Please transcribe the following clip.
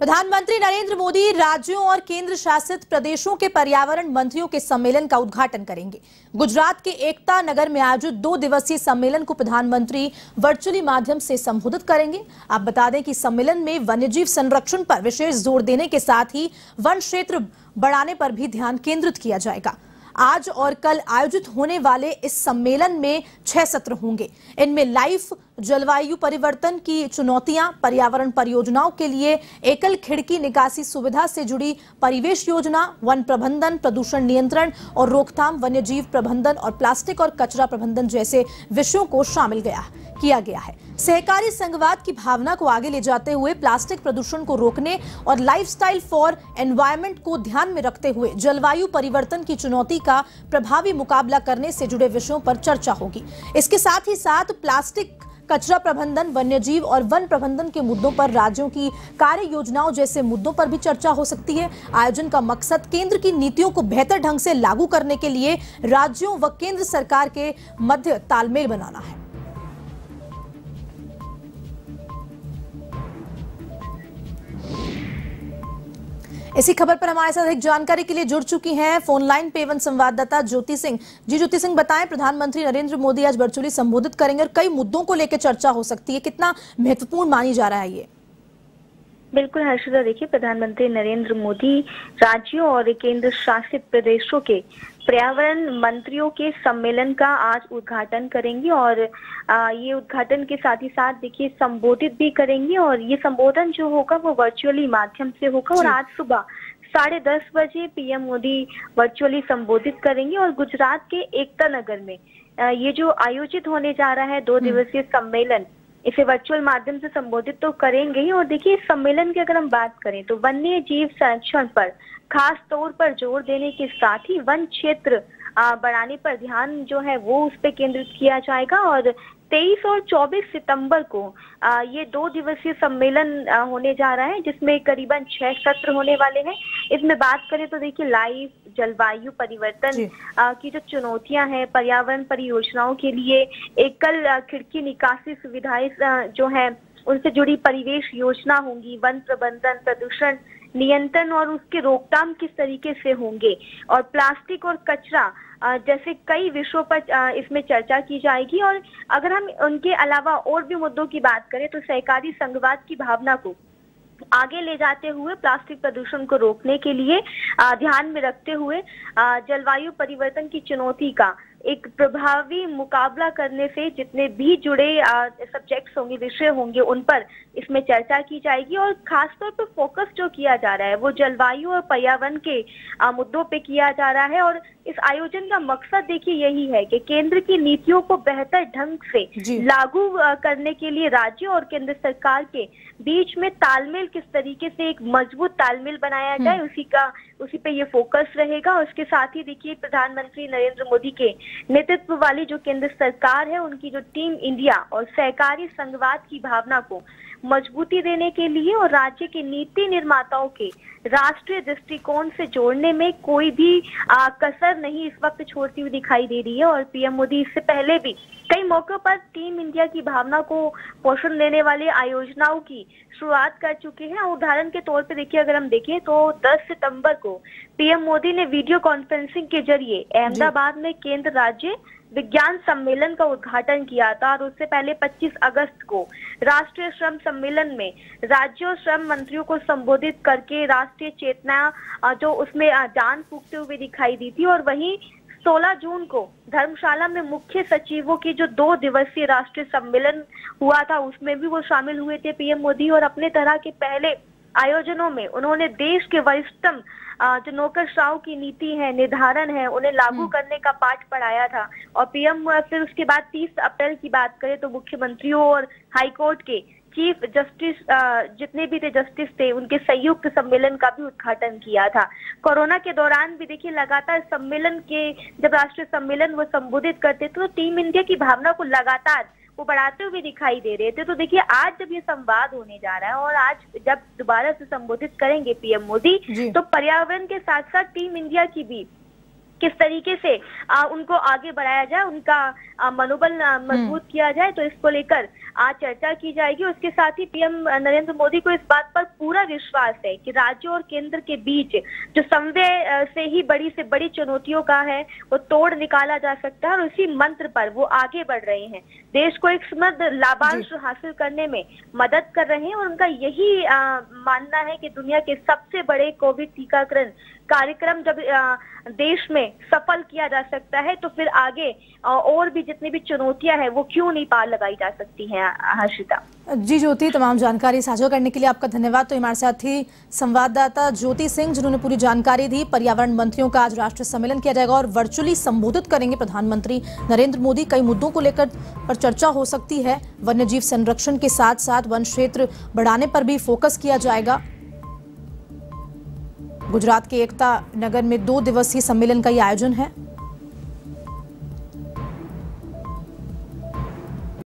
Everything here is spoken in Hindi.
प्रधानमंत्री नरेंद्र मोदी राज्यों और केंद्र शासित प्रदेशों के पर्यावरण मंत्रियों के सम्मेलन का उद्घाटन करेंगे। गुजरात के एकता नगर में आयोजित 2 दिवसीय सम्मेलन को प्रधानमंत्री वर्चुअली माध्यम से संबोधित करेंगे। आप बता दें कि सम्मेलन में वन्यजीव संरक्षण पर विशेष जोर देने के साथ ही वन क्षेत्र बढ़ाने पर भी ध्यान केंद्रित किया जाएगा। आज और कल आयोजित होने वाले इस सम्मेलन में 6 सत्र होंगे। इनमें लाइफ, जलवायु परिवर्तन की चुनौतियां, पर्यावरण परियोजनाओं के लिए एकल खिड़की निकासी सुविधा से जुड़ी परिवेश योजना, वन प्रबंधन, प्रदूषण नियंत्रण और रोकथाम, वन्यजीव प्रबंधन और प्लास्टिक और कचरा प्रबंधन जैसे विषयों को शामिल किया गया है। सहकारी संघवाद की भावना को आगे ले जाते हुए प्लास्टिक प्रदूषण को रोकने और लाइफस्टाइल फॉर एनवायरनमेंट को ध्यान में रखते हुए जलवायु परिवर्तन की चुनौती का प्रभावी मुकाबला करने से जुड़े विषयों पर चर्चा होगी। इसके साथ ही साथ प्लास्टिक, कचरा प्रबंधन, वन्यजीव और वन प्रबंधन के मुद्दों पर राज्यों की कार्य योजनाओं जैसे मुद्दों पर भी चर्चा हो सकती है। आयोजन का मकसद केंद्र की नीतियों को बेहतर ढंग से लागू करने के लिए राज्यों व केंद्र सरकार के मध्य तालमेल बनाना है। इसी खबर पर हमारे साथ एक जानकारी के लिए जुड़ चुकी हैं फोन लाइन पे एवं संवाददाता ज्योति सिंह। जी ज्योति सिंह, बताएं, प्रधानमंत्री नरेंद्र मोदी आज वर्चुअली संबोधित करेंगे और कई मुद्दों को लेकर चर्चा हो सकती है, कितना महत्वपूर्ण मानी जा रहा है ये? बिल्कुल हर्षिता, देखिए, प्रधानमंत्री नरेंद्र मोदी राज्यों और केंद्र शासित प्रदेशों के पर्यावरण मंत्रियों के सम्मेलन का आज उद्घाटन करेंगे और ये उद्घाटन के साथ ही साथ देखिए संबोधित भी करेंगे और ये संबोधन जो होगा वो वर्चुअली माध्यम से होगा और आज सुबह 10:30 बजे पीएम मोदी वर्चुअली संबोधित करेंगे और गुजरात के एकता नगर में ये जो आयोजित होने जा रहा है 2 दिवसीय सम्मेलन, इसे वर्चुअल माध्यम से संबोधित तो करेंगे ही। और देखिए, इस सम्मेलन की अगर हम बात करें तो वन्य जीव संरक्षण पर खास तौर पर जोर देने के साथ ही वन क्षेत्र बढ़ाने पर ध्यान जो है वो उस पर केंद्रित किया जाएगा। और 23 और 24 सितंबर को ये 2 दिवसीय सम्मेलन होने जा रहा है, जिसमें करीबन 6 सत्र होने वाले हैं। इसमें बात करें तो देखिए, लाइफ, जलवायु परिवर्तन की जो चुनौतियां हैं, पर्यावरण परियोजनाओं के लिए एकल खिड़की निकासी सुविधाएं जो है उनसे जुड़ी परिवेश योजना होंगी, वन प्रबंधन, प्रदूषण नियंत्रण और उसके रोकथाम किस तरीके से होंगे, और प्लास्टिक और कचरा जैसे कई विषयों पर इसमें चर्चा की जाएगी। और अगर हम उनके अलावा और भी मुद्दों की बात करें तो सहकारी संघवाद की भावना को आगे ले जाते हुए प्लास्टिक प्रदूषण को रोकने के लिए ध्यान में रखते हुए जलवायु परिवर्तन की चुनौती का एक प्रभावी मुकाबला करने से जितने भी जुड़े सब्जेक्ट्स होंगे, विषय होंगे, उन पर इसमें चर्चा की जाएगी। और खासतौर पर फोकस जो किया जा रहा है वो जलवायु और पर्यावरण के मुद्दों पे किया जा रहा है। और इस आयोजन का मकसद देखिए यही है कि केंद्र की नीतियों को बेहतर ढंग से लागू करने के लिए राज्यों और केंद्र सरकार के बीच में तालमेल, किस तरीके से एक मजबूत तालमेल बनाया जाए, उसी पे ये फोकस रहेगा। और उसके साथ ही देखिए, प्रधानमंत्री नरेंद्र मोदी के नेतृत्व वाली जो केंद्र सरकार है उनकी जो टीम इंडिया और सहकारी संघवाद की भावना को मजबूती देने के लिए और राज्य के नीति निर्माताओं के राष्ट्रीय दृष्टिकोण से जोड़ने में कोई भी कसर नहीं इस वक्त छोड़ती हुई दिखाई दे रही है। और पीएम मोदी इससे पहले भी कई मौकों पर टीम इंडिया की भावना को पोषण देने वाले आयोजनाओं की शुरुआत कर चुके हैं। उदाहरण के तौर पे देखिए, अगर हम देखें तो 10 सितंबर को पीएम मोदी ने वीडियो कॉन्फ्रेंसिंग के जरिए अहमदाबाद में केंद्र राज्य विज्ञान सम्मेलन का उद्घाटन किया था। और उससे पहले 25 अगस्त को राष्ट्रीय श्रम सम्मेलन में राज्यों श्रम मंत्रियों को संबोधित करके राष्ट्रीय चेतना जो उसमें जान फूंकते हुए दिखाई दी थी। और वहीं 16 जून को धर्मशाला में मुख्य सचिवों की जो 2 दिवसीय राष्ट्रीय सम्मेलन हुआ था उसमें भी वो शामिल हुए थे पीएम मोदी। और अपने तरह के पहले आयोजनों में उन्होंने देश के वरिष्ठतम जो नौकरशाहों की नीति है, निर्धारण है, उन्हें लागू करने का पाठ पढ़ाया था। और पीएम फिर उसके बाद 30 अप्रैल की बात करें तो मुख्यमंत्रियों और हाईकोर्ट के चीफ जस्टिस जितने भी थे जस्टिस थे उनके संयुक्त सम्मेलन का भी उद्घाटन किया था। कोरोना के दौरान भी देखिए, लगातार सम्मेलन के जब राष्ट्रीय सम्मेलन वो संबोधित करते थे तो टीम इंडिया की भावना को लगातार वो बढ़ाते हुए दिखाई दे रहे थे। तो देखिए, आज जब ये संवाद होने जा रहा है और आज जब दोबारा से संबोधित करेंगे पीएम मोदी, तो पर्यावरण के साथ साथ टीम इंडिया की भी किस तरीके से उनको आगे बढ़ाया जाए, उनका मनोबल मजबूत किया जाए, तो इसको लेकर आज चर्चा की जाएगी। उसके साथ ही पीएम नरेंद्र मोदी को इस बात पर पूरा विश्वास है कि राज्य और केंद्र के बीच जो समन्वय से ही बड़ी से बड़ी चुनौतियों का है वो तोड़ निकाला जा सकता है, और उसी मंत्र पर वो आगे बढ़ रहे हैं। देश को एक समृद्ध लाभांश हासिल करने में मदद कर रहे हैं, और उनका यही मानना है कि दुनिया के सबसे बड़े कोविड टीकाकरण कार्यक्रम जब देश में सफल किया जा सकता है, तो फिर आगे और भी जितनी भी चुनौतियां हैं वो क्यों नहीं पार लगाई जा सकती हैं। हर्षिता जी ज्योति, तमाम जानकारी साझा करने के लिए आपका धन्यवाद। तो हमारे साथ ही संवाददाता ज्योति सिंह, जिन्होंने पूरी जानकारी दी। पर्यावरण मंत्रियों का आज राष्ट्रीय सम्मेलन किया जाएगा और वर्चुअली संबोधित करेंगे प्रधानमंत्री नरेंद्र मोदी। कई मुद्दों को लेकर पर चर्चा हो सकती है। वन्यजीव संरक्षण के साथ साथ वन क्षेत्र बढ़ाने पर भी फोकस किया जाएगा। गुजरात के एकता नगर में 2 दिवसीय सम्मेलन का ये आयोजन है।